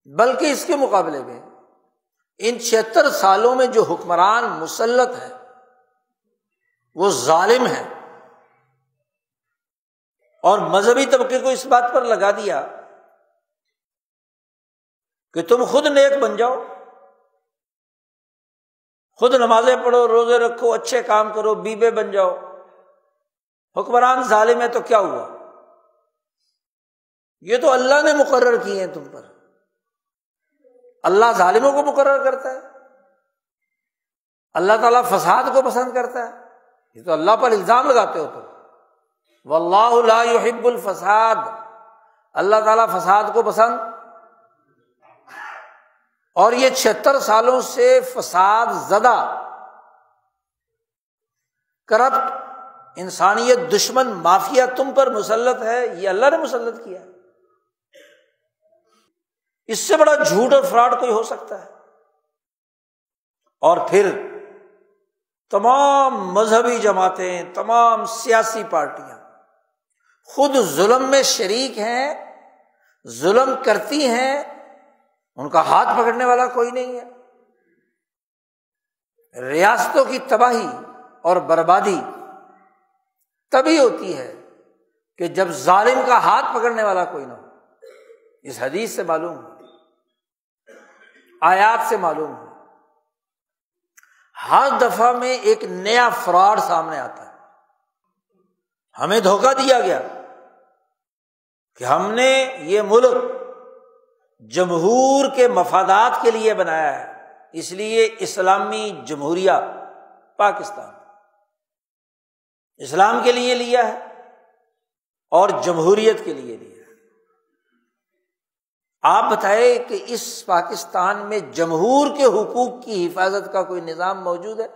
بلکہ اس کے مقابلے میں ان 76 سالوں میں جو حکمران مسلط ہے وہ ظالم ہے، اور مذہبی طبقے کو اس بات پر لگا دیا کہ تم خود نیک بن جاؤ، خود نمازیں پڑھو، روزے رکھو، اچھے کام کرو، بیوے بن جاؤ۔ حکمران ظالم ہے تو کیا ہوا؟ یہ تو اللہ نے مقرر کیے ہیں تم پر، اللہ ظالموں کو مقرر کرتا ہے، اللہ تعالیٰ فساد کو پسند کرتا ہے، یہ تو اللہ پر الزام لگاتے ہو تم۔ واللہ لا یحب الفساد، اللہ تعالیٰ فساد کو پسند، اور یہ 76 سالوں سے فساد زدہ، کرپٹ، انسانیت دشمن مافیا تم پر مسلط ہے، یہ اللہ نے مسلط کیا ہے۔ اس سے بڑا جھوٹ اور فراڈ کوئی ہو سکتا ہے؟ اور پھر تمام مذہبی جماعتیں، تمام سیاسی پارٹیاں خود ظلم میں شریک ہیں، ظلم کرتی ہیں، ان کا ہاتھ پکڑنے والا کوئی نہیں ہے۔ ریاستوں کی تباہی اور بربادی تبھی ہوتی ہے کہ جب ظالم کا ہاتھ پکڑنے والا کوئی نہ ہو۔ اس حدیث سے معلوم ہو، آیات سے معلوم ہو، ہر دفعہ میں ایک نیا فراڈ سامنے آتا ہے۔ ہمیں دھوکہ دیا گیا کہ ہم نے یہ ملک جمہور کے مفادات کے لیے بنایا ہے، اس لیے اسلامی جمہوریہ پاکستان اسلام کے لیے لیا ہے اور جمہوریت کے لیے لیا ہے۔ آپ بتائیں کہ اس پاکستان میں جمہور کے حقوق کی حفاظت کا کوئی نظام موجود ہے؟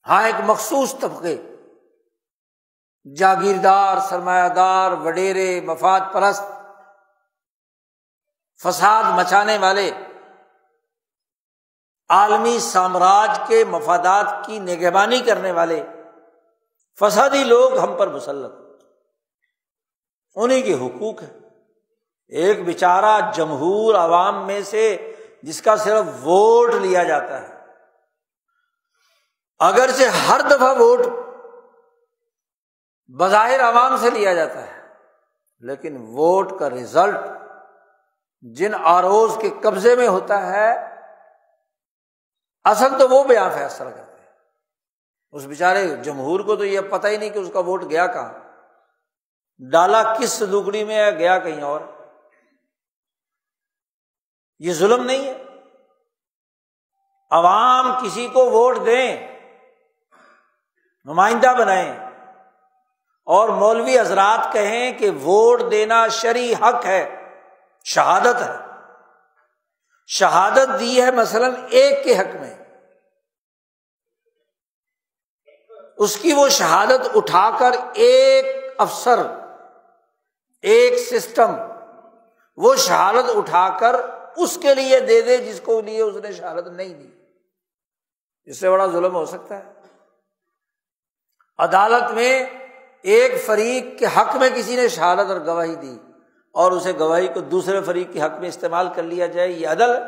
ہاں، ایک مخصوص طبقے، جاگیردار، سرمایہ دار، وڈیرے، مفاد پرست، فساد مچانے والے، عالمی سامراج کے مفادات کی نگہبانی کرنے والے فسادی لوگ ہم پر مسلط، انہی کے حقوق ہیں۔ ایک بیچارہ جمہور عوام میں سے جس کا صرف ووٹ لیا جاتا ہے، اگرچہ ہر دفعہ ووٹ بظاہر عوام سے لیا جاتا ہے، لیکن ووٹ کا رزلٹ جن آروز کے قبضے میں ہوتا ہے، اصل تو وہ بیان فیصلہ کرتے ہیں۔ اس بیچارے جمہور کو تو یہ پتہ ہی نہیں کہ اس کا ووٹ گیا کہاں، ڈالا کس صندوقڑی میں ہے، گیا کہیں اور۔ یہ ظلم نہیں ہے؟ عوام کسی کو ووٹ دیں، نمائندہ بنائیں، اور مولوی حضرات کہیں کہ ووٹ دینا شرعی حق ہے، شہادت ہے، شہادت دی ہے مثلاً ایک کے حق میں، اس کی وہ شہادت اٹھا کر ایک افسر، ایک سسٹم وہ شہادت اٹھا کر اس کے لیے دے دے جس کو لیے اس نے شہادت نہیں دی۔ اس سے بڑا ظلم ہو سکتا ہے؟ عدالت میں ایک فریق کے حق میں کسی نے شہادت اور گواہی دی اور اسے گواہی کو دوسرے فریق کے حق میں استعمال کر لیا جائے، یہ عدل ہے؟